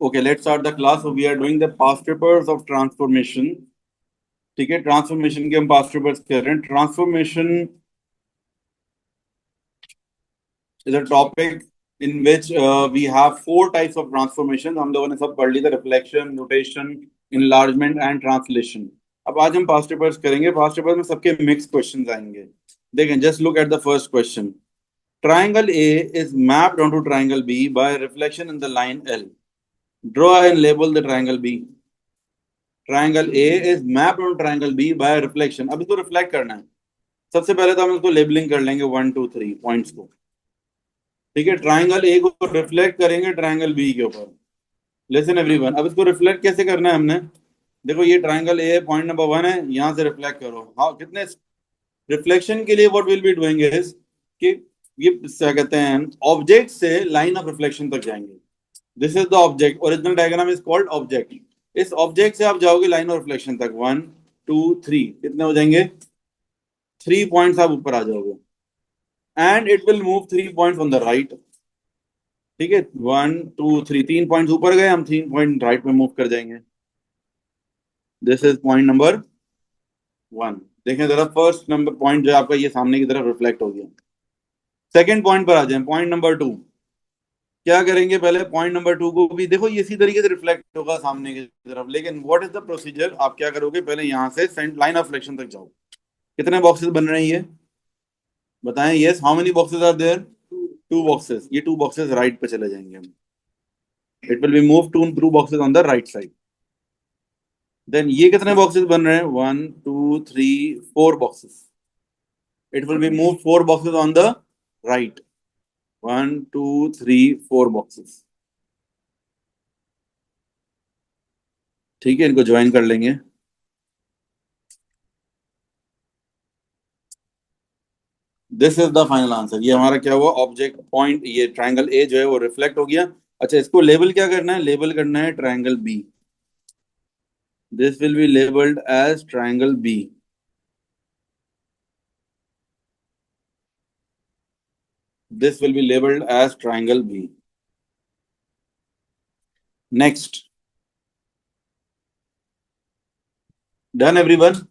Okay, let's start the class. So we are doing the past papers of transformation. ठीक है, transformation के हम past papers कर रहे हैं. Transformation is a topic in which we have four types of transformation. हम लोगों ने सब पढ़ ली था: reflection, rotation, enlargement and translation. अब आज हम पास्ट पेपर्स करेंगे. पास्ट पेपर्स में सबके मिक्स क्वेश्चंस आएंगे. देखें, just look at the first question. Triangle A is mapped onto triangle B by reflection in the line L. Draw and label the triangle B. Triangle A is mapped on triangle B by reflection. अब इसको reflect करना है. सबसे पहले तो हम इसको labelling कर लेंगे 1 2 3 पॉइंट्स को. ठीक है, ट्राइंगल ए को रिफ्लेक्ट करेंगे ट्राइंगल बी के ऊपर. लिसन एवरीवन, अब इसको रिफ्लेक्ट कैसे करना है हमने. देखो, ये ट्राइंगल ए पॉइंट नंबर 1 है, यहां से रिफ्लेक्ट करो. हाँ, कितने रिफ्लेक्शन के लिए what will be doing is कि ये क्या कहते हैं, ऑब्जेक्ट से लाइन ऑफ रिफ्लेक्शन तक जाएंगे. This is the object. Original diagram is called object. इस ऑब्जेक्ट से आप जाओगे लाइन ऑफ रिफ्लेक्शन तक. 1 2 3 कितने हो जाएंगे? 3 पॉइंट्स आप ऊपर आ जाओगे. And it will move 3 points on the right. ठीक है, 1 2 3 3 पॉइंट्स ऊपर गए, हम 3 पॉइंट राइट में मूव कर जाएंगे. This is point number 1. देखें जरा, फर्स्ट नंबर पॉइंट जो आपका ये सामने की तरफ रिफ्लेक्ट हो गया. सेकेंड पॉइंट पर आ जाए, पॉइंट नंबर 2. क्या करेंगे, पहले पॉइंट नंबर 2 को भी देखो, ये इसी तरीके से रिफ्लेक्ट होगा सामने की तरफ. लेकिन व्हाट इज द प्रोसीजर, आप क्या करोगे, पहले यहां से लाइन ऑफ रिफ्लेक्शन तक जाओ. कितने बॉक्सेस बन रहे हैं ये बताएं. Yes, how many boxes are there? 2 boxes. ये 2 बॉक्सेस राइट पे चले जाएंगे हम. It will be move 2 boxes on the right side. Then ये कितने बॉक्सेस बन रहे हैं? 1 2 3 4 boxes. It will be move 4 boxes on the right. 1 2 3 4 boxes. ठीक है, इनको ज्वाइन कर लेंगे. This is the final answer. ये हमारा क्या हुआ, ऑब्जेक्ट पॉइंट, ये ट्राइंगल ए जो है वो रिफ्लेक्ट हो गया. अच्छा, इसको लेबल क्या करना है? लेबल करना है triangle B. This will be labelled as triangle B. This will be labelled as triangle B. Next. Done everyone?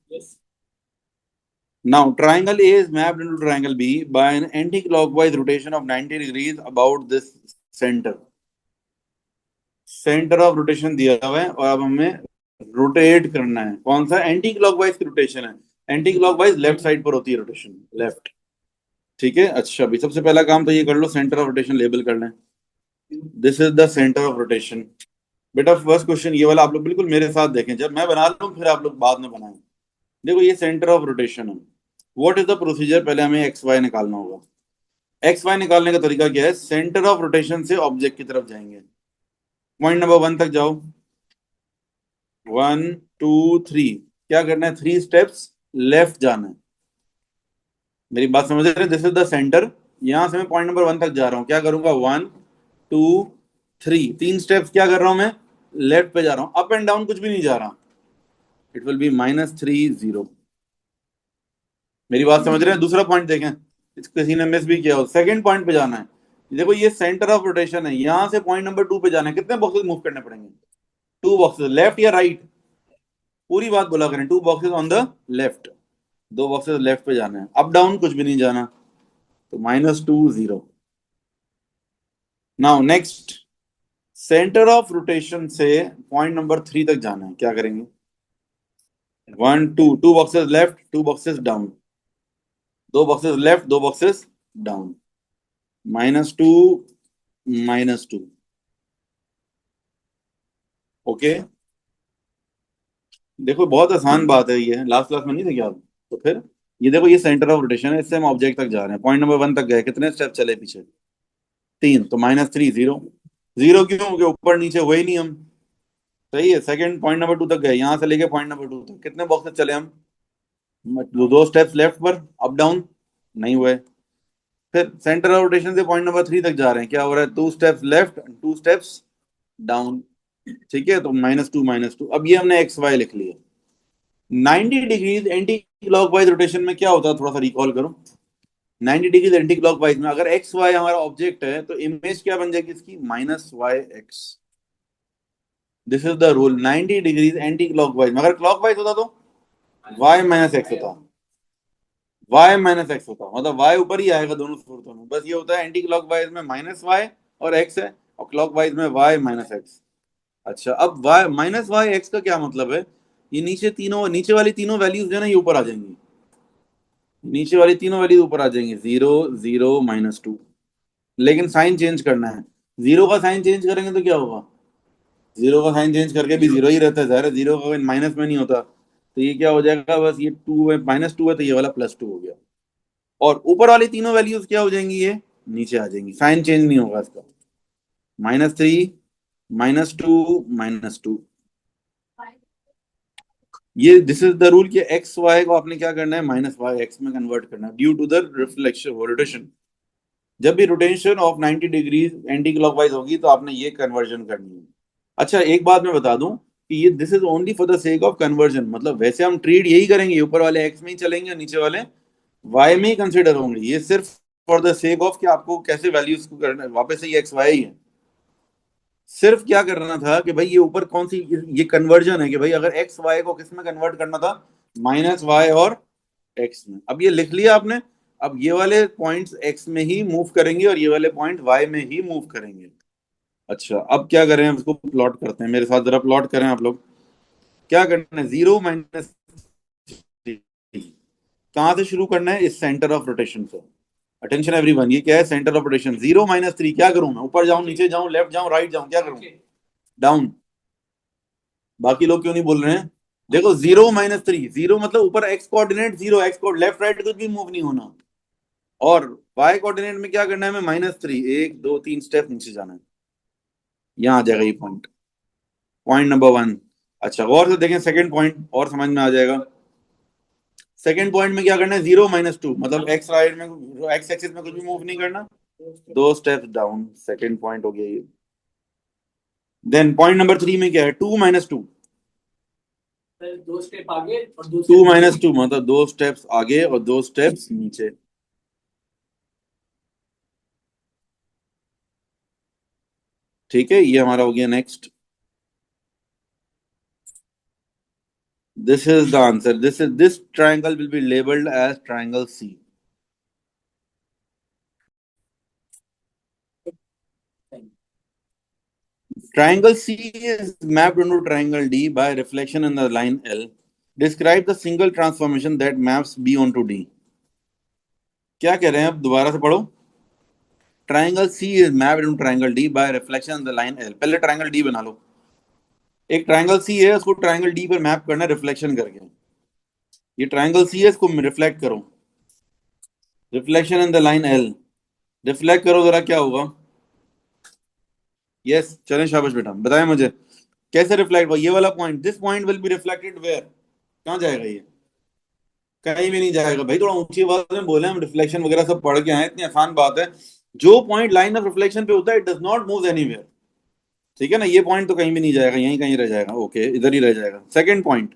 Now, triangle A is mapped into triangle B by an anti-clockwise rotation of 90 degrees about this center. Centre of rotation दिया हुआ है और अब हमें rotate करना है. कौन सा? एंटी क्लॉकवाइज की रोटेशन है. एंटी क्लॉकवाइज लेफ्ट साइड पर होती है रोटेशन, लेफ्ट. ठीक है. अच्छा, अभी सबसे पहला काम तो ये कर लो, सेंटर ऑफ रोटेशन लेबल कर लें. This is the centre of rotation. बेटा, फर्स्ट क्वेश्चन ये वाला आप लोग बिल्कुल मेरे साथ देखें, जब मैं बना लूं फिर आप लोग बाद में बनाएं. देखो, ये सेंटर ऑफ रोटेशन है. व्हाट इज द प्रोसीजर, पहले हमें एक्स वाई निकालना होगा. एक्स वाई निकालने का तरीका क्या है? सेंटर ऑफ रोटेशन से ऑब्जेक्ट की तरफ जाएंगे. पॉइंट नंबर 1 तक जाओ. 1 2 3. क्या करना है? 3 स्टेप्स लेफ्ट जाना है. मेरी बात समझ रहे हैं? This is the centre. यहां से मैं पॉइंट नंबर 1 तक जा रहा हूं. क्या करूंगा? 1 2 3. 3 स्टेप्स क्या कर रहा हूं मैं? लेफ्ट पे जा रहा हूं. अप एंड डाउन कुछ भी नहीं जा रहा. It will B -3 0. मेरी बात समझ रहे हैं? दूसरा पॉइंट देखें, किसी ने मिस भी किया हो. सेकंड पॉइंट पे जाना है. देखो, ये सेंटर ऑफ रोटेशन है, यहां से पॉइंट नंबर 2 पे जाना है. कितने बॉक्सेस मूव करने पड़ेंगे? 2 बॉक्सेस. लेफ्ट या राइट? पूरी बात बोला करें. 2 boxes on the left. 2 boxes left पे जाना है. अप डाउन कुछ भी नहीं जाना. तो -2 0. Now next. Centre of rotation से पॉइंट नंबर 3 तक जाना है. क्या करेंगे? 1 2. 2 boxes left, 2 boxes down. 2 boxes left, 2 boxes down. -2 -2. Okay. देखो, बहुत आसान बात है, ये लास्ट क्लास में नहीं थे क्या आप? तो फिर ये देखो, ये सेंटर ऑफ रोटेशन है, इससे हम ऑब्जेक्ट तक जा रहे हैं. पॉइंट नंबर 1 तक गए, कितने स्टेप चले पीछे? 3. तो -3 0. 0 क्यों? क्योंकि ऊपर नीचे हुए ही नहीं हम. सही है. सेकंड पॉइंट नंबर 2 तक गए, यहां से लेके पॉइंट नंबर 2 तक कितने बॉक्सेस चले हम? 2 स्टेप्स लेफ्ट पर, अप डाउन नहीं हुए. फिर सेंटर ऑफ रोटेशन से पॉइंट नंबर 3 तक जा रहे हैं. क्या हो रहा है? 2 स्टेप्स लेफ्ट, 2 स्टेप्स डाउन. ठीक है, तो -2 -2. अब ये हमने एक्स वाई लिख लिया. 90 डिग्रीज एंटी क्लॉकवाइज रोटेशन में क्या होता है, थोड़ा सा रिकॉल करो. 90 डिग्रीज एंटी क्लॉकवाइज में अगर एक्स वाई हमारा ऑब्जेक्ट है तो इमेज क्या बन जाएगी इसकी? -y x. This is the rule 90 degrees anti clockwise. मगर क्लॉकवाइज होता तो y माइनस एक्स होता, y माइनस एक्स होता, मतलब y ऊपर ही आएगा दोनों सूरतों में। बस ये होता है एंटी क्लॉकवाइज में माइनस वाई और x है, और क्लॉकवाइज में y माइनस एक्स। अच्छा, अब y माइनस वाई एक्स का क्या मतलब है? ये नीचे वाली तीनों वैल्यूज जो है ना, ये ऊपर आ जाएंगी। नीचे वाली तीनों वैल्यूज ऊपर आ जाएंगी, 0 0 -2। लेकिन साइन चेंज करना है। जीरो का साइन चेंज करेंगे तो क्या होगा? जीरो का साइन चेंज करके भी जीरो ही रहता है, ज़ाहिर है जीरो का कोई माइनस में नहीं होता। तो ये क्या हो जाएगा, बस ये टू है, -2 है, तो ये वाला +2 हो गया। और ऊपर वाली तीनों वैल्यूज क्या हो जाएंगी, ये नीचे आ जाएंगी, साइन चेंज नहीं होगा इसका। -3 -2 -2। ये दिस इज द रूल कि एक्स वाई को आपने क्या करना है, माइनस वाई एक्स में कन्वर्ट करना है, due to the reflection rotation. जब भी rotation of 90 degrees anti clockwise होगी तो आपने ये कन्वर्जन करनी है। अच्छा, एक बात मैं बता दूं कि ये this is only for the sake of conversion, मतलब वैसे हम ट्रीट यही करेंगे, ऊपर वाले एक्स में ही चलेंगे और नीचे वाले वाई में ही कंसिडर होंगे। ये सिर्फ फॉर द सेक ऑफ कि आपको कैसे वैल्यूज को करना है, वापस से ये एक्स वाई ही है। सिर्फ क्या करना था कि भाई ये ऊपर कौन सी, ये कन्वर्जन है कि भाई अगर एक्स वाई को किस में कन्वर्ट करना था, माइनस वाई और एक्स में। अब ये लिख लिया आपने। अब ये वाले पॉइंट्स एक्स में ही मूव करेंगे और ये वाले पॉइंट वाई में ही मूव करेंगे। अच्छा, अब क्या करें, उसको प्लॉट करते हैं, मेरे साथ जरा प्लॉट करें आप लोग। क्या करना है, 0 - 3। कहां से शुरू करना है, इस सेंटर ऑफ रोटेशन से। अटेंशन एवरीवन, ये क्या है, सेंटर ऑफ रोटेशन। 0 - 3 क्या करूं मैं, ऊपर जाऊं, नीचे जाऊं, लेफ्ट जाऊं, राइट जाऊं, क्या करूं? डाउन। बाकी लोग क्यों नहीं बोल रहे हैं? देखो, 0 - 3, जीरो मतलब ऊपर एक्स कोऑर्डिनेट जीरो, एक्स को लेफ्ट राइट कुछ भी मूव नहीं होना। और वाई कोऑर्डिनेट में क्या करना है, हमें -3, 1 2 3 स्टेप नीचे जाना है। यहां आ जाएगा ये पॉइंट, पॉइंट नंबर 1। अच्छा, गौर से देखें सेकंड पॉइंट, और समझ में आ जाएगा। सेकंड पॉइंट में क्या करना है, 0 - 2, मतलब एक्स राइट में, एक्स एक्सिस में कुछ भी मूव नहीं करना। 2 स्टेप्स डाउन, सेकंड पॉइंट हो गया ये। देन पॉइंट नंबर 3 में क्या है, 2 - 2। 2 स्टेप आगे और 2 - 2 मतलब 2 स्टेप्स आगे और 2 स्टेप्स नीचे। ठीक है, ये हमारा हो गया next. This is the answer, this triangle will be labelled as triangle C. Triangle C is mapped onto triangle D by reflection in the line L. Describe the single transformation that maps B onto D. क्या कह रहे हैं, अब दोबारा से पढ़ो। Triangle C is mapped onto triangle D by reflection in the line L. पहले triangle D बना लो। एक ट्राइंगल C है, उसको ट्राइंगल D पर मैप करना है रिफ्लेक्शन करके। ये ट्राइंगल C है, इसको रिफ्लेक्ट करो। Reflection in the line L, reflect करो जरा, क्या होगा? यस, चलें, शाबाश बेटा, बताएं मुझे कैसे रिफ्लेक्ट हुआ। ये वाला point, this point will be reflected where, कहाँ जाएगा ये? कहीं भी नहीं जाएगा भाई, थोड़ा ऊंची आवाज में बोले, हम रिफ्लेक्शन वगैरह सब पढ़ के आए, इतनी आसान बात है। जो पॉइंट लाइन ऑफ रिफ्लेक्शन पे होता है, it does not move anywhere. ठीक है ना, ये पॉइंट तो कहीं भी नहीं जाएगा, यहीं कहीं रह जाएगा। ओके, इधर ही रह जाएगा। सेकंड पॉइंट,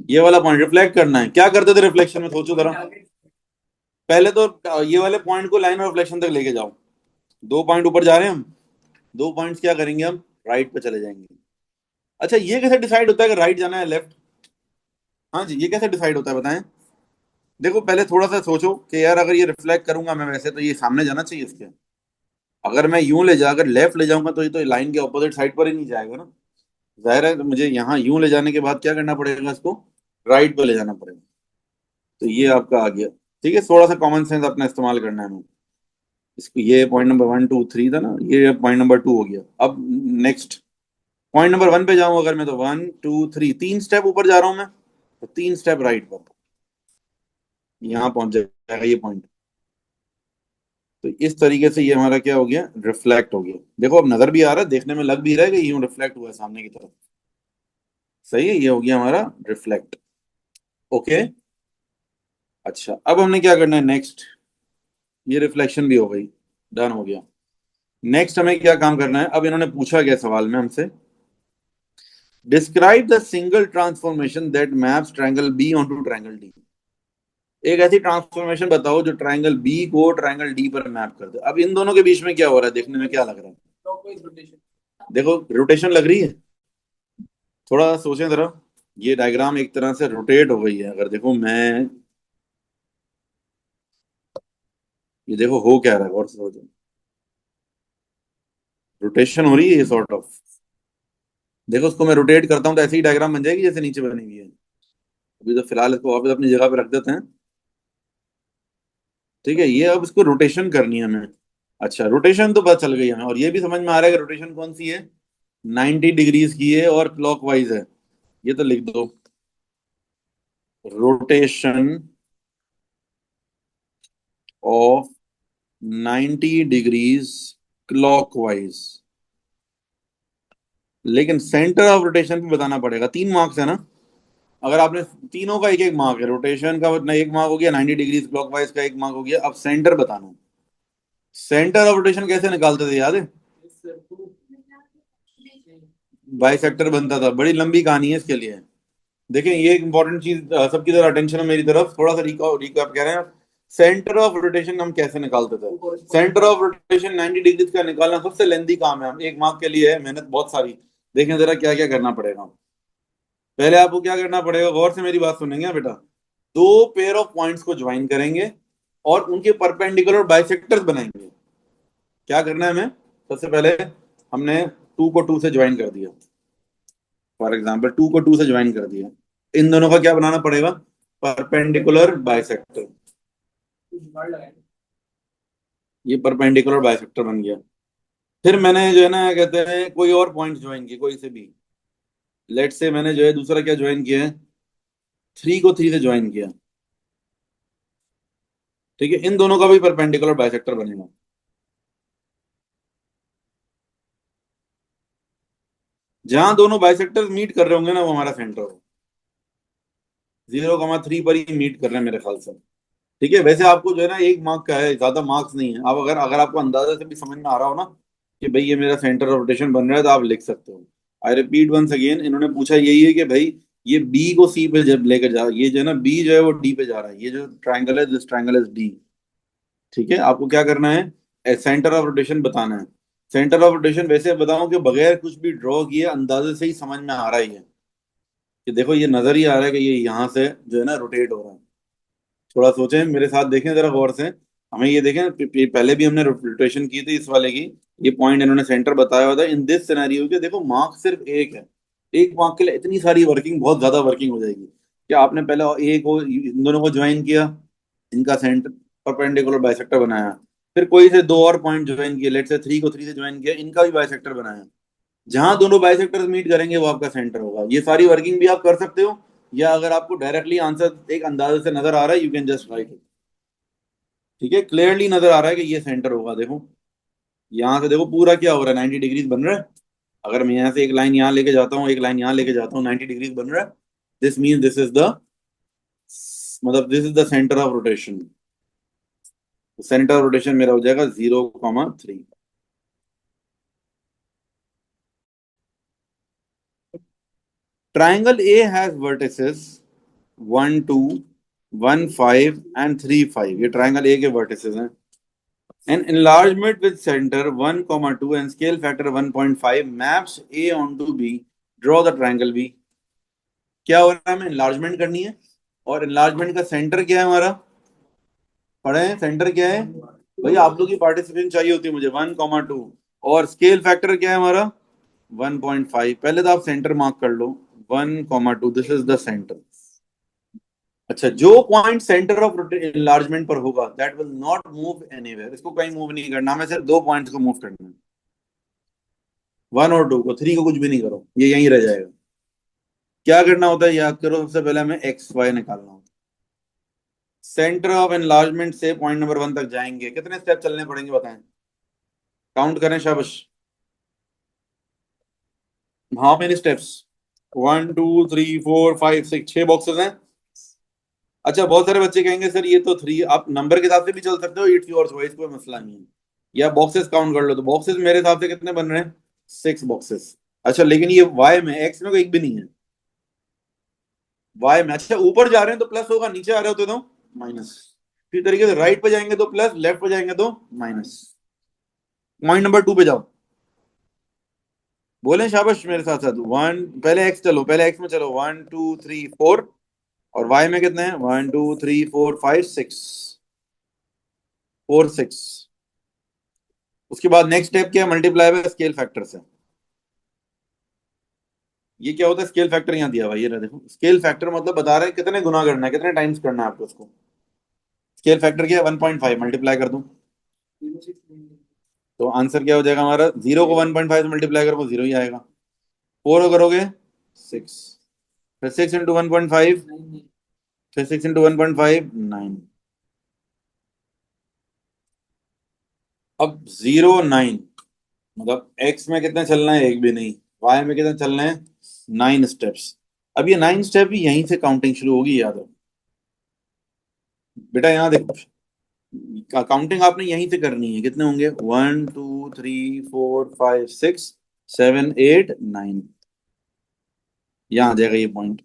ये वाला पॉइंट रिफ्लेक्ट करना है। क्या करते थे रिफ्लेक्शन में, सोचो जरा। पहले तो ये वाले पॉइंट को लाइन ऑफ रिफ्लेक्शन तक लेके जाओ। 2 पॉइंट ऊपर जा रहे हैं हम, 2 पॉइंट्स क्या करेंगे हम, राइट पे चले जाएंगे। अच्छा, ये कैसे डिसाइड होता है कि राइट जाना है लेफ्ट? हाँ जी, ये कैसे डिसाइड होता है बताएं। देखो, पहले थोड़ा सा सोचो कि यार अगर ये रिफ्लेक्ट करूंगा मैं वैसे, तो ये सामने जाना चाहिए इसके। अगर मैं यूं ले जा, अगर लेफ्ट ले जाऊंगा तो ये तो लाइन के ऑपोजिट साइड पर ही नहीं जाएगा ना। जाहिर है, तो मुझे यहाँ यूं ले जाने के बाद क्या करना पड़ेगा, इसको राइट पे ले जाना पड़ेगा। तो ये आपका आ गया। ठीक है, थोड़ा सा कॉमन सेंस अपना इस्तेमाल करना है हमें। इसको, ये पॉइंट नंबर 1 2 3 था ना, ये पॉइंट नंबर 2 हो गया। अब नेक्स्ट पॉइंट नंबर 1 पे जाऊं अगर मैं, तो 1 2 3, 3 स्टेप ऊपर जा रहा हूं मैं, तो 3 स्टेप राइट पर, यहाँ पहुंच जाएगा ये पॉइंट। तो इस तरीके से ये हमारा क्या हो गया, रिफ्लेक्ट हो गया। देखो, अब नजर भी आ रहा है, देखने में लग भी रहा है कि यूं रिफ्लेक्ट हुआ है सामने की तरफ। सही है, ये हो गया हमारा रिफ्लेक्ट। ओके। अच्छा, अब हमने क्या करना है नेक्स्ट, ये रिफ्लेक्शन भी हो गई, डन हो गया। नेक्स्ट हमें क्या काम करना है, अब इन्होंने पूछा गया सवाल में हमसे, describe the single transformation that maps triangle B onto triangle D. एक ऐसी ट्रांसफॉर्मेशन बताओ जो ट्रायंगल बी को ट्रायंगल डी पर मैप कर दे। अब इन दोनों के बीच में क्या हो रहा है, देखने में क्या लग रहा है? Clockwise rotation. देखो रोटेशन लग रही है, थोड़ा सोचें जरा। ये डायग्राम एक तरह से रोटेट हो गई है। अगर देखो मैं, ये देखो हो क्या रहा है, और से सोचो, रोटेशन हो रही है ये सॉर्ट ऑफ। देखो उसको मैं रोटेट करता हूँ तो ऐसी ही डायग्राम बन जाएगी जैसे नीचे बनी हुई है। अभी तो फिलहाल इसको वापस अपनी जगह पे रख देते हैं। ठीक है, ये अब इसको रोटेशन करनी है हमें। अच्छा, रोटेशन तो पता चल गई हमें, और ये भी समझ में आ रहा है कि रोटेशन कौन सी है, 90 डिग्रीज की है और क्लॉकवाइज है। ये तो लिख दो, रोटेशन ऑफ 90 डिग्रीज क्लॉकवाइज। लेकिन सेंटर ऑफ रोटेशन भी बताना पड़ेगा, 3 मार्क्स है ना। अगर आपने तीनों का एक एक मार्क है, रोटेशन का ना एक मार्क हो गया, 90 डिग्रीज क्लॉकवाइज का एक मार्क हो गया, अब सेंटर बताना। सेंटर ऑफ रोटेशन कैसे निकालते थे याद है? बाइसेक्टर बनता था, बड़ी लंबी कहानी है इसके लिए। देखें ये एक इंपॉर्टेंट चीज, सबकी तरह अटेंशन है मेरी तरफ, थोड़ा सा रिकैप कह रहे हैं। सेंटर ऑफ रोटेशन हम कैसे निकालते थे? सेंटर ऑफ रोटेशन 90 डिग्रीज का निकालना सबसे लेंदी काम है, हम एक मार्क के लिए है, मेहनत बहुत सारी। देखें जरा क्या क्या करना पड़ेगा। पहले आपको क्या करना पड़ेगा, गौर से मेरी बात सुनेंगे बेटा। दो पेयर ऑफ पॉइंट्स को ज्वाइन करेंगे और उनके परपेंडिकुलर बाइसेक्टर्स बनाएंगे। क्या करना है हमें? सबसे पहले हमने टू को टू से ज्वाइन कर दिया, फॉर एग्जाम्पल टू को टू से ज्वाइन कर दिया। इन दोनों का क्या बनाना पड़ेगा? Perpendicular bisector. ये परपेंडिकुलर बाइसेक्टर बन गया। फिर मैंने जो है ना कहते हैं कोई और पॉइंट ज्वाइन किया, कोई से भी। लेट से मैंने जो है दूसरा क्या ज्वाइन किया है, थ्री को थ्री से ज्वाइन किया। ठीक है, इन दोनों का भी परपेंडिकुलर बाइसेक्टर बनेगा। जहां दोनों बाइसेक्टर्स मीट कर रहे होंगे ना, वो हमारा सेंटर हो। 0,3 पर ही मीट कर रहे हैं मेरे ख्याल से। ठीक है, वैसे आपको जो है ना एक मार्क का है, ज्यादा मार्क्स नहीं है। अब अगर अगर आपको अंदाजा से भी समझ में आ रहा हो ना कि भाई ये मेरा सेंटर ऑफ रोटेशन बन रहा है, तो आप लिख सकते हो। आई रिपीट वंस अगेन, इन्होंने पूछा यही है कि भाई ये बी को सी पे जब लेकर जा, ये जो है ना बी जो है वो डी पे जा रहा है, ये जो ट्रायंगल है, दिस ट्रायंगल इज डी। ठीक है, आपको क्या करना है, सेंटर ऑफ रोटेशन बताना है। सेंटर ऑफ रोटेशन वैसे बताऊं कि बगैर कुछ भी ड्रॉ किए अंदाजे से ही समझ में आ रहा है ये, कि देखो ये नजर ही आ रहा है कि ये यहाँ से जो है ना रोटेट हो रहा है। थोड़ा सोचें मेरे साथ, देखें जरा गौर से। हमें ये देखें, पहले भी हमने रोटेशन की थी इस वाले की। ये पॉइंट इन्होंने सेंटर बताया हुआ था इन दिस सिनेरियो के। देखो मार्क सिर्फ एक है, एक मार्क के लिए इतनी सारी वर्किंग, बहुत ज्यादा वर्किंग हो जाएगी। क्या आपने पहले ए को इन दोनों को ज्वाइन किया, इनका सेंटर परपेंडिकुलर बाइसेक्टर बनाया। फिर कोई से दो और पॉइंट ज्वाइन किए, लेट से थ्री को थ्री से ज्वाइन किया, इनका भी बाइसेक्टर बनाया। जहां दोनों बाइसेक्टर्स मीट करेंगे वो आपका सेंटर होगा। ये सारी वर्किंग भी आप कर सकते हो, या अगर आपको डायरेक्टली आंसर एक अंदाजे से नजर आ रहा है, you can just right it. ठीक है, क्लियरली नजर आ रहा है कि ये सेंटर होगा। देखो यहाँ से देखो पूरा क्या हो रहा है, 90 डिग्रीज बन रहा है। अगर मैं यहाँ से एक लाइन यहाँ लेके जाता हूँ, एक लाइन यहाँ लेके जाता हूँ, 90 डिग्रीज बन रहा है। This mean this is the, मतलब this is the centre of rotation. Centre of rotation मेरा हो जाएगा 0,3। Triangle A has vertices 1, 2, 1, 5 and 3, 5। ये ट्राइंगल ए के वर्टिसेस हैं। An enlargement with center 1, 2 and scale factor 1.5 maps A onto B. Draw the triangle B. क्या हो रहा है, हमें enlargement करनी है, और enlargement का सेंटर क्या है हमारा, पढ़े हैं सेंटर क्या है? भाई आप लोग की पार्टिसिपेशन चाहिए होती है मुझे, 1, 2। और स्केल फैक्टर क्या है हमारा, 1.5। पहले तो आप सेंटर मार्क कर लो, 1, 2, दिस इज द सेंटर। अच्छा, जो पॉइंट सेंटर ऑफ इनलार्जमेंट पर होगा that will not move anywhere, इसको कहीं मूव नहीं करना, हमें सिर्फ दो पॉइंट्स को मूव करना है, 1 और 2 को, 3 को कुछ भी नहीं करो, ये यहीं रह जाएगा। क्या करना होता है याद करो, सबसे पहले हमें एक्स वाई निकालना होता है। सेंटर ऑफ एनलार्जमेंट से पॉइंट नंबर 1 तक जाएंगे, कितने स्टेप चलने पड़ेंगे बताएं, काउंट करें शाबाश। हाउ मेनी स्टेप्स, 1, 2, 3, 4, 5, 6, 6 बॉक्सेस हैं। अच्छा, बहुत सारे बच्चे कहेंगे सर ये तो 3, आप नंबर के हिसाब से भी चल सकते हो, इट्स योर चॉइस, कोई मसला नहीं है। या बॉक्सेस काउंट कर लो, तो बॉक्सेस मेरे हिसाब से कितने बन रहे हैं, 6 बॉक्सेस। अच्छा, लेकिन ये वाई में, एक्स में कोई एक भी नहीं है, वाई में। अच्छा, ऊपर जा रहे हैं तो प्लस होगा, नीचे आ रहे होते तो माइनस। इसी तरीके से राइट पे जाएंगे तो प्लस, लेफ्ट पे जाएंगे तो माइनस। पॉइंट नंबर 2 पे जाओ। बोले शाबाश मेरे साथ साथ। वन, पहले एक्स चलो, पहले एक्स में चलो, 1 2 3 4। और वाई में कितने हैं? 1 2 3 4 5 6, 4 6। उसके बाद नेक्स्ट स्टेप क्या है? मल्टीप्लाई बाय स्केल फैक्टर से। ये क्या होता है? स्केल फैक्टर यहाँ दिया हुआ है, ये रहा देखो। स्केल फैक्टर मतलब बता रहे हैं कितने गुना करना है, कितने टाइम्स करना है आपको उसको। स्केल फैक्टर क्या है? 1.5 मल्टीप्लाई कर दूं तो आंसर क्या हो जाएगा हमारा? जीरो को 1.5 से मल्टीप्लाई करो, जीरो ही आएगा। फोर करोगे 6, फिर 6 × 1.5, फिर 6 × 1.5 9। अब 0 9, मतलब एक्स में कितने चलना है? एक भी नहीं। वाई में कितने चलना है? 9 स्टेप्स। अब ये 9 स्टेप भी यहीं से काउंटिंग शुरू होगी, याद रखो बेटा। यहाँ देखो, काउंटिंग आपने यहीं से करनी है। कितने होंगे? 1 2 3 4 5 6 7 8 9। यहाँ आ जाएगा ये पॉइंट।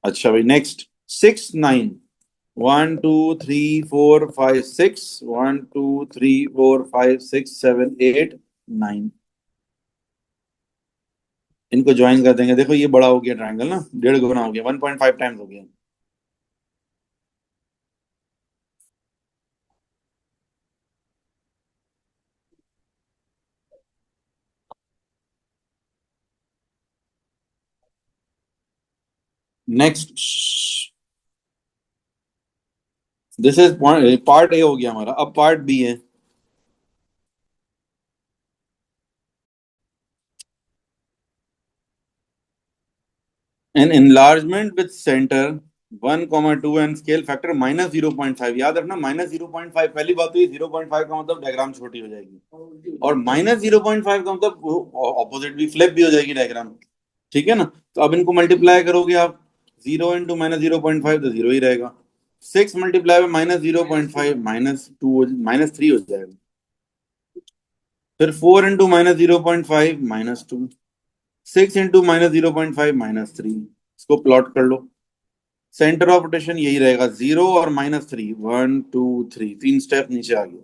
अच्छा भाई, नेक्स्ट 6 9। 1 2 3 4 5 6, 1 2 3 4 5 6 7 8 9। इनको ज्वाइन कर देंगे। देखो ये बड़ा हो गया ट्रायंगल ना, 1.5 गुना हो गया, 1.5 टाइम्स हो गया। Next, this is part A हो गया हमारा। अब पार्ट बी है। An enlargement with center 1 2 and scale factor -0.5। याद रखना -0.5। पहली बात तो ये 0.5 का मतलब डायग्राम छोटी हो जाएगी, और -0.5 का मतलब ऑपोजिट भी, फ्लिप भी हो जाएगी डायग्राम। ठीक है ना? तो अब इनको मल्टीप्लाई करोगे आप, 0 × -0.5 तो जीरो ही रहेगा। 6 मल्टीप्लाई में -0.5 -2 -3 हो जाएगा। फिर 4 × -0.5 -2, 6 × -0.5 -3। इसको प्लॉट कर लो। सेंटर ऑफ रोटेशन यही रहेगा, 0 और -3, 1 2 3, 3 स्टेप नीचे आ गए।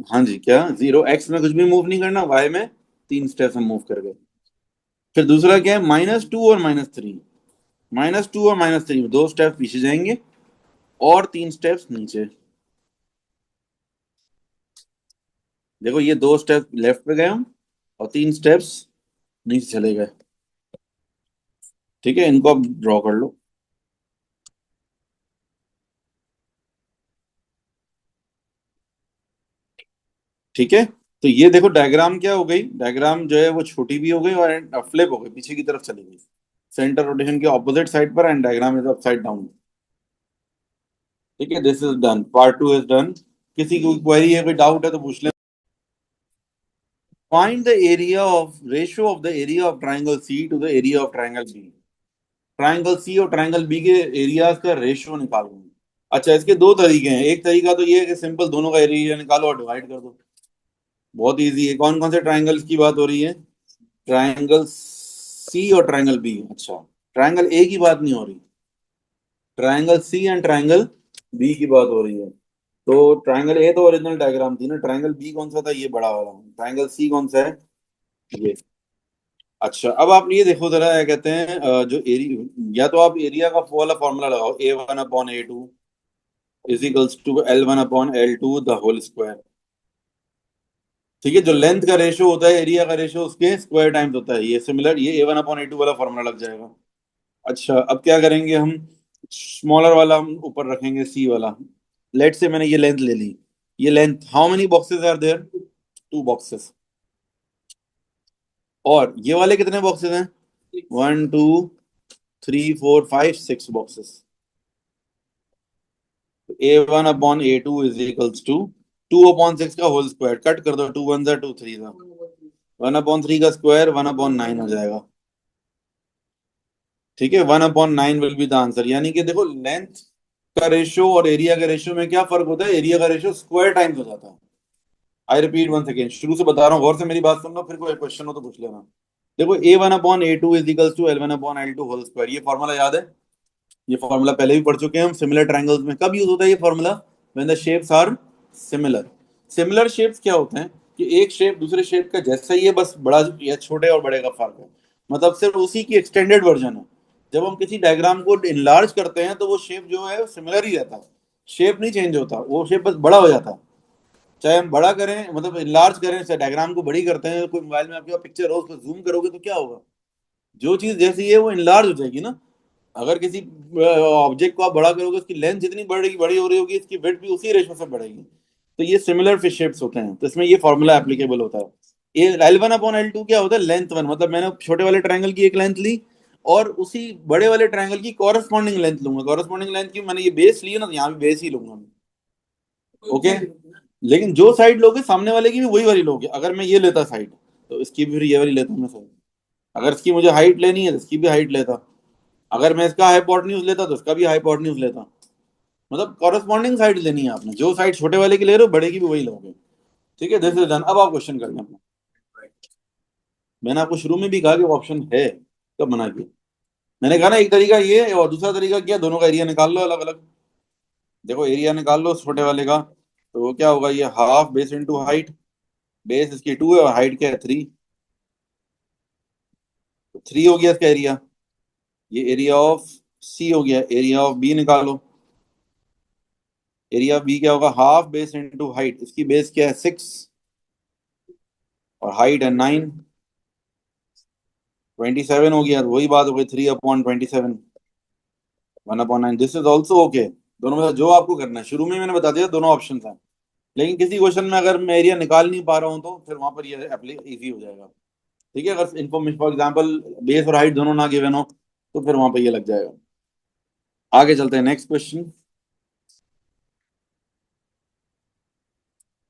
हाँ जी, क्या? जीरो एक्स में कुछ भी मूव नहीं करना, वाई में 3 स्टेप हम मूव कर गए। फिर दूसरा क्या है? -2 और -3। -2 और -3 2 स्टेप पीछे जाएंगे, और 3 स्टेप्स नीचे। देखो ये 2 स्टेप लेफ्ट पे गए हम, और 3 स्टेप्स नीचे चले गए। ठीक है, इनको अब ड्रॉ कर लो। ठीक है, तो ये देखो डायग्राम क्या हो गई? डायग्राम जो है वो छोटी भी हो गई और फ्लिप हो गई, पीछे की तरफ चली गई। सेंटर रोटेशन के ऑपोजिट साइड पर, and diagram is upside down. ठीक है, this is done, part 2 is done. किसी को क्वेरी है, कोई डाउट है तो पूछ ले। Find the area of ratio of the area of triangle C to the area of triangle B. Triangle C और ट्राइंगल बी के एरियाज का रेशियो निकालना है। अच्छा, इसके दो तरीके हैं। एक तरीका तो ये है कि सिंपल दोनों का एरिया निकालो और डिवाइड कर दो। बहुत इजी है। कौन कौन से ट्राइंगल्स की बात हो रही है? ट्राइंगल सी और ट्राइंगल बी। अच्छा, ट्राइंगल ए की बात नहीं हो रही, triangle C and triangle B की बात हो रही है। तो ट्राइंगल ए तो ओरिजिनल डायग्राम थी ना, ट्राइंगल बी कौन सा था? ये बड़ा वाला। ट्राइंगल सी कौन सा है? ये। अच्छा, अब आप ये देखो जरा, क्या कहते हैं, जो एरिया, या तो आप एरिया का वो वाला फॉर्मूला लगाओ, A1/A2 is equals to L1/L2 the whole square. ठीक है, जो लेंथ का रेशियो होता है, एरिया का रेशियो उसके स्क्वायर टाइम्स होता है। ये सिमिलर, ये A1/A2 वाला फॉर्मूला लग जाएगा। अच्छा, अब क्या करेंगे हम? स्मॉलर वाला हम ऊपर रखेंगे, सी वाला। लेट से मैंने ये लेंथ ले ली। ये length, how many boxes are there? 2 boxes. और ये वाले कितने बॉक्सेस हैं? 1 2 3 4 5 6 boxes. A1/A2 is equals to 2/6 का होल स्क्वायर। कट कर दो, 2 1 जा 2 3 जा, 1/3 का स्क्वायर 1/9 हो जाएगा। ठीक है, 1/9 विल बी द आंसर। यानी कि देखो, लेंथ का रेशियो और एरिया का रेशियो में क्या फर्क होता है? एरिया का रेशियो स्क्वायर टाइम्स हो जाता है। आई रिपीट वन सेकेंड, शुरू से बता रहा हूँ, गौर से मेरी बात सुन लो, फिर कोई क्वेश्चन हो तो पूछ लेना। देखो, A1/A2 is equals to L1/L2 whole square. ये फॉर्मूला याद है? ये फॉर्मूला पहले भी पढ़ चुके हैं हम सिमिलर ट्रायंगल्स में। कब यूज होता है ये formula? When the shapes are similar. Similar shapes क्या होते हैं कि एक शेप दूसरे शेप का जैसा ही है, बस बड़ा या छोटे और बड़े का फर्क है, मतलब सिर्फ उसी की एक्सटेंडेड वर्जन है। जब हम किसी डायग्राम को इनलार्ज करते हैं तो वो शेप जो है सिमिलर ही रहता है, शेप नहीं चेंज होता, वो शेप बस बड़ा हो जाता है। चाहे हम बड़ा करें, मतलब इनलार्ज करें, चाहे डायग्राम को बड़ी करते हैं, कोई मोबाइल में आपके पास पिक्चर हो उसको जूम करोगे तो क्या होगा, जो चीज जैसी है वो इनलार्ज हो जाएगी ना। अगर किसी ऑब्जेक्ट को आप बड़ा करोगे, उसकी लेंथ जितनी बढ़ेगी, बड़ी हो रही होगी, इसकी विड्थ भी उसी रेशो से बढ़ेगी। तो ये सिमिलर फिश शेप्स होते हैं, तो इसमें ये फॉर्मूला एप्लीकेबल होता है। ये L1/L2 क्या होता है, लेंथ वन, मतलब मैंने छोटे वाले ट्रायंगल की एक लेंथ ली और उसी बड़े वाले ट्रायंगल की कॉरेस्पॉन्डिंग लेंथ लूंगा। कॉरेस्पॉन्डिंग लेंथ की मैंने ये बेस ली है ना, तो यहाँ भी बेस ही लूंगा मैं। ओके, लेकिन जो साइड लोगे सामने वाले की भी वही वाली लोगे। अगर मैं ये लेता साइड, तो इसकी भी फिर ये वाली लेता मैं साइड। अगर इसकी मुझे हाइट लेनी है तो इसकी भी हाइट लेता। अगर मैं इसका हाइपोटेन्यूज लेता तो इसका भी हाइपोटेन्यूज लेता। मतलब कॉरेस्पॉन्डिंग साइड लेनी है आपने, जो साइड छोटे वाले की ले रहे हो बड़े की भी वही लोगे। ठीक है, दिस इज डन। अब आप क्वेश्चन कर लें अपना। मैंने आपको शुरू में भी कहा कि ऑप्शन है, कब मना किया। मैंने कहा ना एक तरीका ये है और दूसरा तरीका क्या, दोनों का एरिया निकाल लो अलग अलग। देखो एरिया निकाल लो छोटे वाले का, तो वो क्या होगा, ये half base into height. Base इसकी 2 है और हाइट क्या है 3, तो 3 हो गया इसका एरिया। ये एरिया ऑफ सी हो गया। एरिया ऑफ बी निकालो। एरिया ऑफ बी क्या होगा, हाफ बेस इंटू हाइट। इसकी बेस क्या है 6 और हाइट है 9, 27 हो गया। वही बात हो गई 3/27, 1/9। This is also okay. दोनों में से जो आपको करना है, शुरू में मैंने बता दिया दोनों ऑप्शन हैं। लेकिन किसी क्वेश्चन में अगर मैं एरिया निकाल नहीं पा रहा हूँ तो फिर वहां पर ये अप्लाई इजी हो जाएगा। ठीक है, अगर इन्फॉर्मेशन फॉर एग्जाम्पल बेस और हाइट दोनों ना गिवन हो तो फिर वहां पर ये लग जाएगा। आगे चलते हैं, नेक्स्ट क्वेश्चन।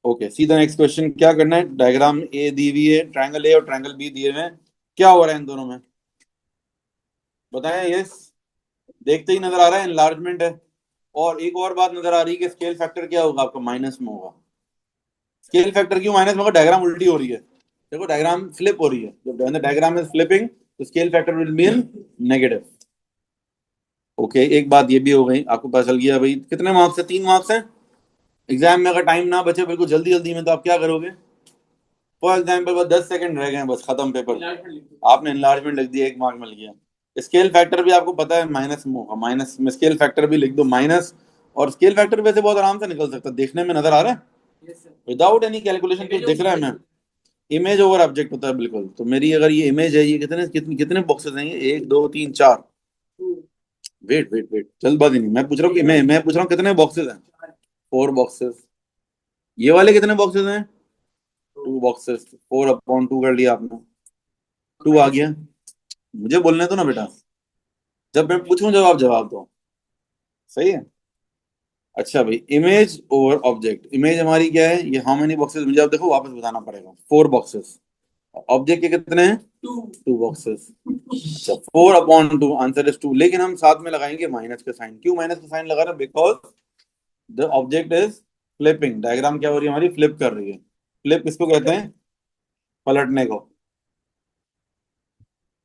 ओके, सीधा नेक्स्ट क्वेश्चन। क्या करना है, डायग्राम ए दी हुई है, ट्रायंगल ए और ट्रायंगल बी दिए हुए हैं। क्या हो रहा है इन दोनों में, बताएं। यस, देखते ही नजर आ रहा है एनलार्जमेंट है। और एक और बात नजर आ रही है कि स्केल फैक्टर क्या होगा आपका, माइनस में होगा। स्केल फैक्टर क्यों माइनस में होगा, डायग्राम उल्टी हो रही है। देखो डायग्राम फ्लिप हो रही है, जब डायग्राम इज फ्लिपिंग तो scale factor will be in negative. Okay, एक बात ये भी हो गई, आपको पता चल गया भाई कितने मार्क्स है, 3 मार्क्स है। एग्जाम में अगर टाइम ना बचे बिल्कुल जल्दी जल्दी में, तो आप क्या करोगे। फॉर एग्जाम्पल बस 10 सेकंड रह गए हैं, बस खत्म पेपर। आपने इनलार्जमेंट लिख दिया, 1 मार्क मिल गया। स्केल फैक्टर भी आपको पता है माइनस में होगा, माइनस में स्केल फैक्टर भी लिख दो माइनस। और स्केल फैक्टर वैसे बहुत आराम से निकल सकता है, देखने में नजर आ रहा है विदाउट एनी कैलकुलेशन, कुछ दिख रहा है। मैं इमेज ओवर ऑब्जेक्ट होता है बिल्कुल। तो मेरी अगर ये इमेज है, ये कितने कितने कितने बॉक्सेस हैं, ये 1 2 3 4। वेट वेट वेट, जल्दबाजी नहीं, मैं पूछ रहा हूँ कि मैं पूछ रहा हूँ कितने बॉक्सेस हैं। 4 बॉक्सेस। ये वाले कितने बॉक्सेस हैं, 2 बॉक्सेस। 4/2 कर लिया आपने, 2 आ गया। मुझे बोलने दो ना बेटा, जब मैं पूछूं जब आप जवाब दो। सही है। अच्छा भाई, इमेज ओवर ऑब्जेक्ट, इमेज हमारी क्या है, ये हाउ मेनी बॉक्सेस, मुझे अब देखो वापस बताना पड़ेगा। 4 बॉक्सेस। ऑब्जेक्ट के कितने हैं, 2 बॉक्सेस। अच्छा, 4/2, आंसर इज 2। लेकिन हम साथ में लगाएंगे माइनस का साइन। क्यों माइनस का साइन लगा रहे हैं, because the object is flipping. Diagram क्या हो रही है हमारी, फ्लिप कर रही है। फ्लिप किसको कहते हैं, पलटने को।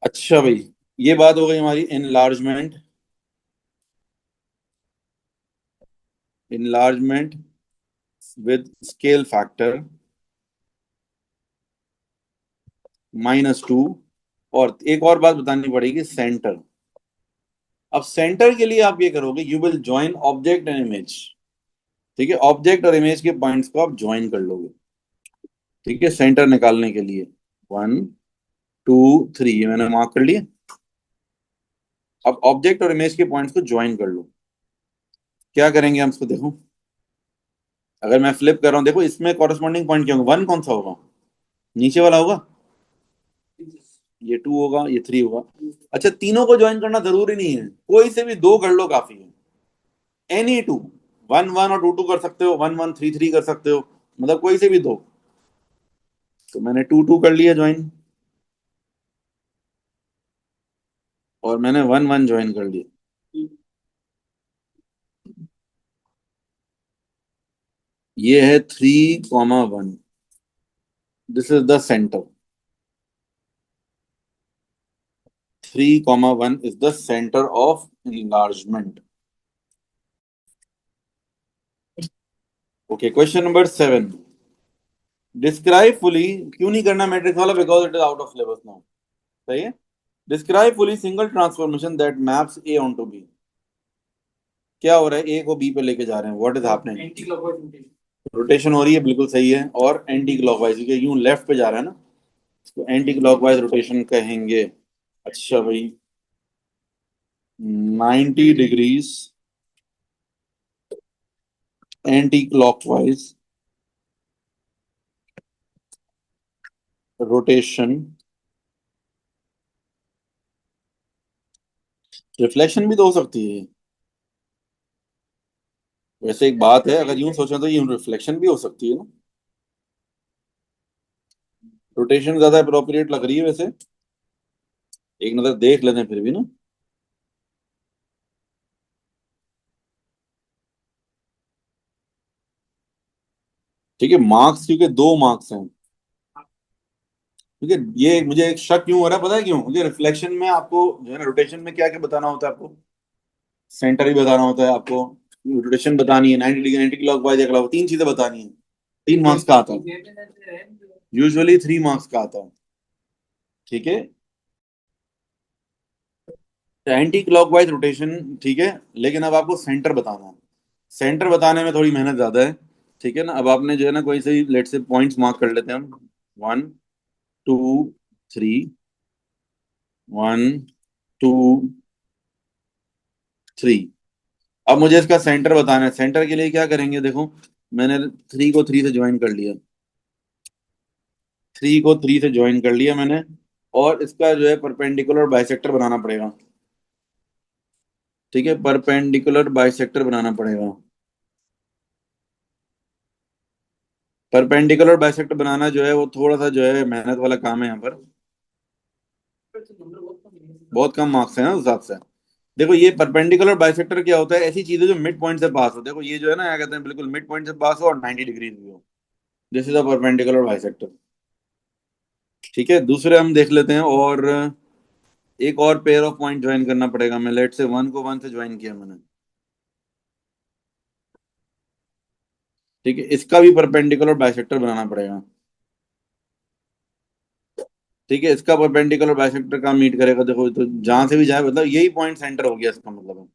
अच्छा भाई, ये बात हो गई हमारी enlargement. Enlargement with scale factor -2। और एक और बात बतानी पड़ेगी, सेंटर। अब सेंटर के लिए आप ये करोगे, you will join object and image. ठीक है, ऑब्जेक्ट और इमेज के पॉइंट्स को आप ज्वाइन कर लोगे। ठीक है, सेंटर निकालने के लिए 1 2 3 ये मैंने मार्क कर लिया। अब ऑब्जेक्ट और इमेज के पॉइंट्स को ज्वाइन कर लो। क्या करेंगे हम इसको, देखो अगर मैं फ्लिप कर रहा हूं, देखो इसमें कॉरेस्पॉन्डिंग पॉइंट क्या होगा, 1 कौन सा होगा, नीचे वाला होगा। ये 2 होगा, ये 3 होगा। अच्छा, तीनों को ज्वाइन करना जरूरी नहीं है, कोई से भी 2 कर लो काफी है। एनी 2, 1 1 और 2 2 कर सकते हो, 1 1 3 3 कर सकते हो, मतलब कोई से भी 2। तो मैंने 2 2 कर लिया ज्वाइन, और मैंने 1 1 ज्वाइन कर लिया। ये है 3,1। This is the centre. 3,1 is the centre of enlargement। Okay, question number 7। Describe fully, क्यों नहीं करना मैट्रिक्स वाला, because it is out of syllabus now. सही है। Describe fully single transformation that maps A on to B. क्या हो रहा है, ए को बी पे लेके जा रहे हैं, what is happening? Anti clockwise rotation हो रही है, बिल्कुल सही है। और एंटी क्लॉकवाइज, क्योंकि यूं लेफ्ट पे जा रहा है ना, तो एंटी क्लॉकवाइज रोटेशन कहेंगे। अच्छा भाई, 90 degrees anti clockwise rotation. Reflection भी तो हो सकती है। वैसे एक बात है, अगर यूं सोचो तो यूं रिफ्लेक्शन भी हो सकती है ना। रोटेशन ज्यादा अप्रोप्रिएट लग रही है वैसे। एक नजर देख लेते हैं फिर भी ना। ठीक है, मार्क्स क्योंकि 2 मार्क्स हैं। क्योंकि ये मुझे एक शक क्यों हो रहा है, पता है क्यों? मुझे रिफ्लेक्शन में आपको जो है ना, रोटेशन में क्या क्या बताना होता है आपको? सेंटर भी बताना होता है आपको, रोटेशन बतानी है, 90 डिग्री, 90 क्लॉक वाइज, क्लॉक, 3 चीजें बतानी है। 3 मार्क्स का आता है, यूजुअली 3 मार्क्स का आता है। ठीक है, एंटी क्लॉकवाइज रोटेशन। ठीक है, लेकिन अब आपको सेंटर बताना है। सेंटर बताने में थोड़ी मेहनत ज्यादा है। ठीक है ना, अब आपने जो है ना, कोई से लेट से पॉइंट्स मार्क कर लेते हैं हम। 1 2 3, 1 2 3। अब मुझे इसका सेंटर बताना है। सेंटर के लिए क्या करेंगे, देखो, मैंने 3 को 3 से ज्वाइन कर लिया। 3 को 3 से ज्वाइन कर लिया मैंने। और इसका जो है परपेंडिकुलर बाइसेक्टर बनाना पड़ेगा। ठीक है, परपेंडिकुलर बाइसेक्टर बनाना पड़ेगा। परपेंडिकुलर बाइसेक्टर बनाना जो है वो थोड़ा सा जो है मेहनत वाला काम है यहाँ पर। बहुत कम मार्क्स है ना उस हिसाब से। देखो, ये परपेंडिकुलर बाइसेक्टर क्या होता है? ऐसी चीजें जो मिड पॉइंट से पास हो। देखो ये जो है ना, क्या कहते हैं, बिल्कुल मिड पॉइंट से पास हो और 90 डिग्री भी हो। This is a perpendicular bisector. ठीक है, दूसरे हम देख लेते हैं। और एक और पेयर ऑफ पॉइंट ज्वाइन करना पड़ेगा। मैं लेट से 1 को 1 से ज्वाइन किया मैंने। ठीक है, इसका भी परपेंडिकुलर बाइसेक्टर बनाना पड़ेगा। ठीक है, इसका परपेंडिकुलर बाइसेक्टर का मीट करेगा। देखो तो जहां से भी जाए, मतलब यही पॉइंट सेंटर हो गया इसका मतलब है।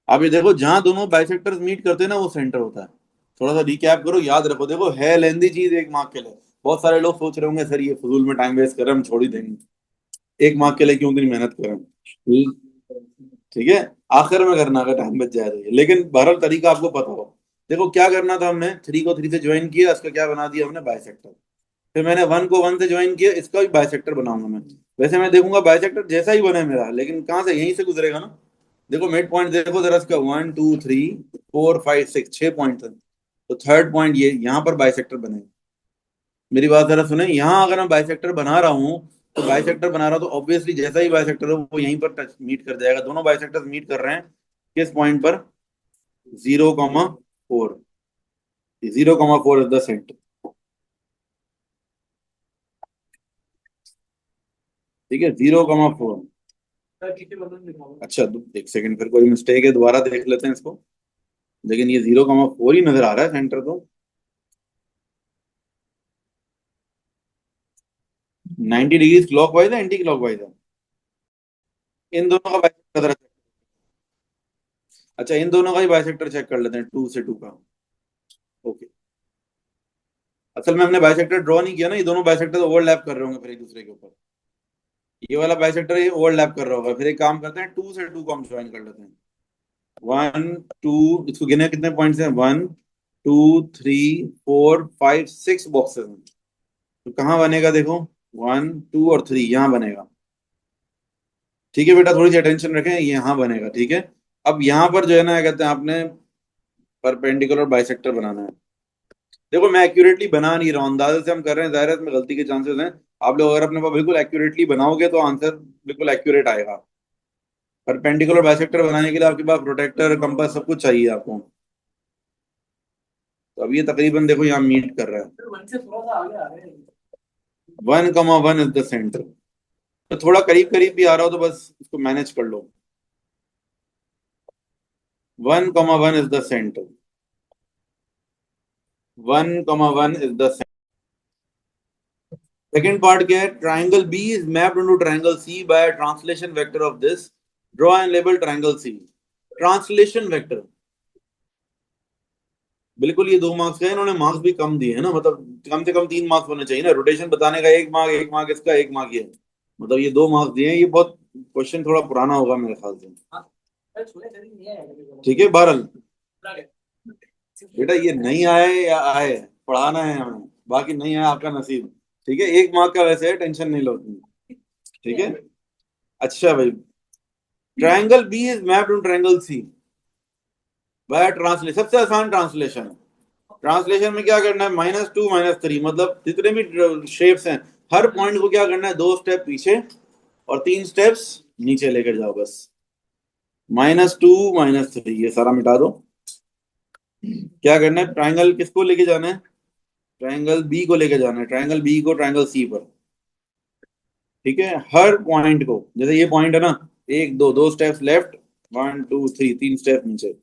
अब ये देखो, जहां दोनों बाइसेक्टर्स मीट करते हैं ना, वो सेंटर होता है। थोड़ा सा रिकैप करो, याद रखो। देखो, है लेंदी चीज 1 मार्क के लिए। बहुत सारे लोग सोच रहे होंगे, सर ये फजूल में टाइम वेस्ट कर रहे हैं, हम छोड़ ही देंगे। 1 मार्क के लिए क्यों इतनी मेहनत करें? ठीक है, आखिर में करना अगर टाइम बच जाए तो लेकिन बहरहाल तरीका आपको पता हो। देखो क्या करना था हमने, 3 को 3 से ज्वाइन किया, इसका क्या बना दिया हमने, बाइसेक्टर। फिर मैंने 1 को 1 से ज्वाइन किया, इसका भी बाइसेक्टर बनाऊंगा मैं। वैसे मैं देखूंगा बाइसेक्टर जैसा ही बने मेरा, लेकिन कहाँ से, यहीं से गुजरेगा ना। देखो मिड पॉइंट देखो जरा इसका, 1 2 3 4 5 6 6 पॉइंट है। तो थर्ड पॉइंट ये यहाँ पर बाइसेक्टर बनेगा। मेरी बात जरा सुने, यहाँ अगर मैं बाइसेक्टर बना रहा हूँ, तो बाइसेक्टर बना रहा हूँ तो ऑब्वियसली जैसा ही बाइसेक्टर हो वो यहीं पर टच मीट कर जाएगा। दोनों बाइसेक्टर्स मीट कर रहे हैं किस पॉइंट पर? 0 4। 0 4 इज द सेंटर। ठीक है, 0 4। अच्छा, 1 सेकंड, फिर कोई मिस्टेक है, दोबारा देख लेते हैं इसको। लेकिन ये 0 4 ही नजर आ रहा है सेंटर तो। 90 डिग्री क्लॉक वाइज है, एंटी क्लॉक वाइज है? इन दोनों का बाइसेक्टर जरा अच्छा, इन दोनों का ही बाइसेक्टर चेक कर लेते हैं, 2 से 2 का। ओके, असल में हमने बाइसेक्टर ड्रॉ नहीं किया ना, ये दोनों बाइसेक्टर ओवरलैप कर रहे होंगे फिर एक दूसरे के ऊपर। ये वाला बाइसेक्टर ये ओवरलैप कर रहा होगा, फिर एक काम करते हैं, 2 से 2 को हम ज्वाइन कर लेते हैं। 1 2, इसको गिने कितने पॉइंट्स हैं? 1 2 3 4 5 6 बॉक्सेस हैं। तो कहाँ बनेगा देखो, 1 2 और 3 यहाँ बनेगा। ठीक है बेटा, थोड़ी सी अटेंशन रखें, ये यहाँ बनेगा। ठीक है, अब यहाँ पर जो है ना, क्या कहते हैं, आपने परपेंडिकुलर बाइसेक्टर बनाना है। देखो मैं एक्यूरेटली बना नहीं रहा हूँ, अंदाजे से हम कर रहे हैं, जाहिर है इसमें गलती के चांसेस हैं। आप लोग अगर अपने पास बिल्कुल एक्यूरेटली बनाओगे तो आंसर बिल्कुल एक्यूरेट आएगा। परपेंडिकुलर बाइसेक्टर बनाने के लिए आपके पास प्रोटेक्टर, कंपास, सब कुछ चाहिए आपको। तो अब ये तकरीबन देखो यहाँ मीट कर रहा है। 1 1 इज द सेंटर। तो थोड़ा करीब करीब भी आ रहा हो तो बस इसको मैनेज कर लो। 1 1 is the centre. 1, 1 is the second part क्या है? Triangle B is mapped onto triangle C by a translation vector of this. Draw and label triangle C. Translation vector. बिल्कुल ये 2 मार्क्स का है, इन्होंने मार्क्स भी कम दिए हैं ना, मतलब कम से कम 3 मार्क्स होने चाहिए ना। रोटेशन बताने का 1 मार्क, 1 मार्क इसका, 1 मार्क ये, मतलब ये 2 मार्क्स दिए हैं। ये बहुत क्वेश्चन थोड़ा पुराना होगा मेरे ख्याल से। ठीक है बहरहाल बेटा, ये नहीं आए या आए, पढ़ाना है हमें, बाकी नहीं आया आपका नसीब। ठीक है, 1 मार्क का वैसे है, टेंशन नहीं लो तुम। ठीक है, अच्छा भाई, triangle B is mapped on triangle C by translation. सबसे आसान ट्रांसलेशन है। ट्रांसलेशन में क्या करना है? -2 -3, मतलब जितने भी शेप्स हैं, हर पॉइंट को क्या करना है? 2 स्टेप पीछे और 3 स्टेप्स नीचे लेकर जाओ बस। -2 -3 ये सारा मिटा दो। क्या करना है? ट्रायंगल किसको लेके जाना है? ट्रायंगल बी को लेके जाना है, ट्रायंगल बी को ट्रायंगल सी पर। ठीक है, हर पॉइंट को, जैसे ये पॉइंट है ना, 1 2 2 स्टेप्स लेफ्ट, 1 2 3 3 स्टेप नीचे।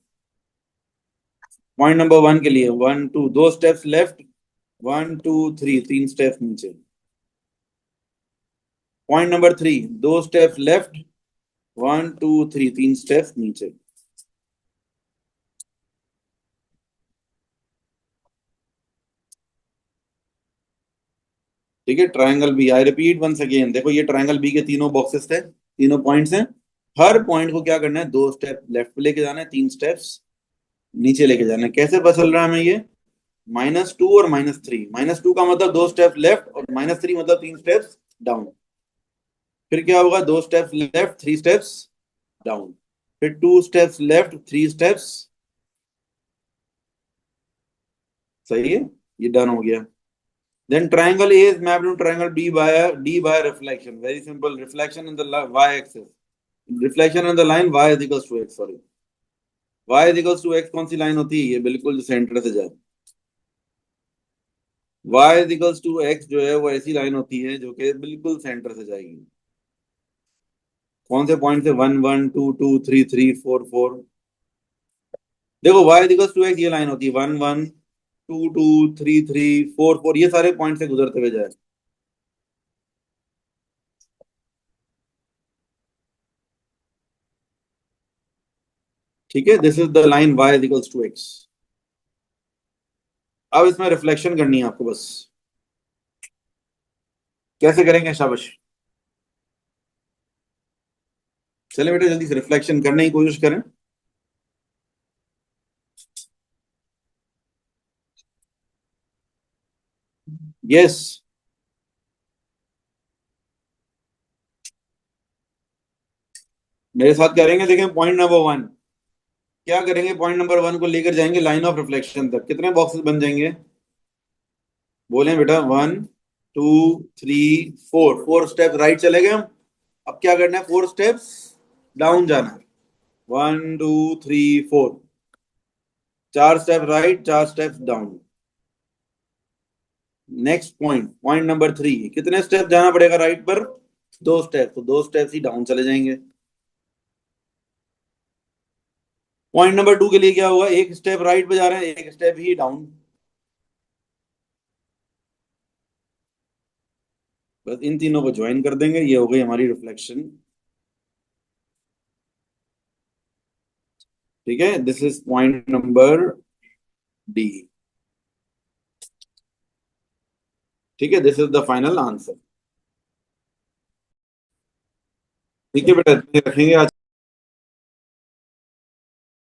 पॉइंट नंबर 1 के लिए 1 2 2 स्टेप्स लेफ्ट, 1 2 3 3 स्टेप्स नीचे। Point number 3, 2 steps left, 1 2 3 3 steps नीचे। ठीक है, triangle B, I repeat once again, देखो ये ट्रायंगल बी के तीनों बॉक्सेस थे, तीनों पॉइंट्स हैं। हर पॉइंट को क्या करना है? 2 स्टेप लेफ्ट पे लेके जाना है, 3 स्टेप्स नीचे लेके जाना है। कैसे पता चल रहा है हमें ये? -2 और -3। -2 का मतलब 2 स्टेप लेफ्ट, और -3 मतलब 3 स्टेप्स डाउन। फिर क्या होगा? 2 स्टेप्स लेफ्ट, 3 स्टेप्स डाउन, फिर 2 स्टेप्स लेफ्ट, 3 स्टेप्स। सही है, ये डन हो गया। Then triangle A is mapped to triangle D by reflection. Very simple. Reflection in the y-axis. Reflection in the line y is equals to x. Sorry, y is equals to x कौन सी line होती है? ये बिल्कुल जो centre से जाए। y is equals to x जो है वो ऐसी लाइन होती है जो कि बिल्कुल सेंटर से जाएगी। कौन से पॉइंट से? 1 1 2 2 3 3 4 4। देखो y is equals to x ये लाइन होती है, 1 1 2 2 3 3 4 4, ये सारे पॉइंट से गुजरते हुए जाए। ठीक है, this is the line y is equals to x। अब इसमें रिफ्लेक्शन करनी है आपको बस। कैसे करेंगे? शाबाश, चले बेटे जल्दी से रिफ्लेक्शन करने की कोशिश करें। यस, मेरे साथ करेंगे। देखें पॉइंट नंबर 1, क्या करेंगे? पॉइंट नंबर 1 को लेकर जाएंगे लाइन ऑफ रिफ्लेक्शन तक। कितने बॉक्सेस बन जाएंगे? बोले बेटा, 1 2 3 4, 4 स्टेप राइट चले गए हम। अब क्या करना है? 4 स्टेप्स डाउन जाना है। 1 2 3 4, 4 step right, 4 step down. Next point, point number 3, कितने स्टेप जाना पड़ेगा राइट पर? 2 स्टेप, तो 2 स्टेप्स ही डाउन चले जाएंगे। पॉइंट नंबर 2 के लिए क्या होगा? 1 स्टेप राइट पे जा रहे हैं, 1 स्टेप ही डाउन। बस इन तीनों को ज्वाइन कर देंगे, ये हो गई हमारी रिफ्लेक्शन। ठीक है, this is point number D. ठीक है, this is the final answer. ठीक है बेटा, रखेंगे आज।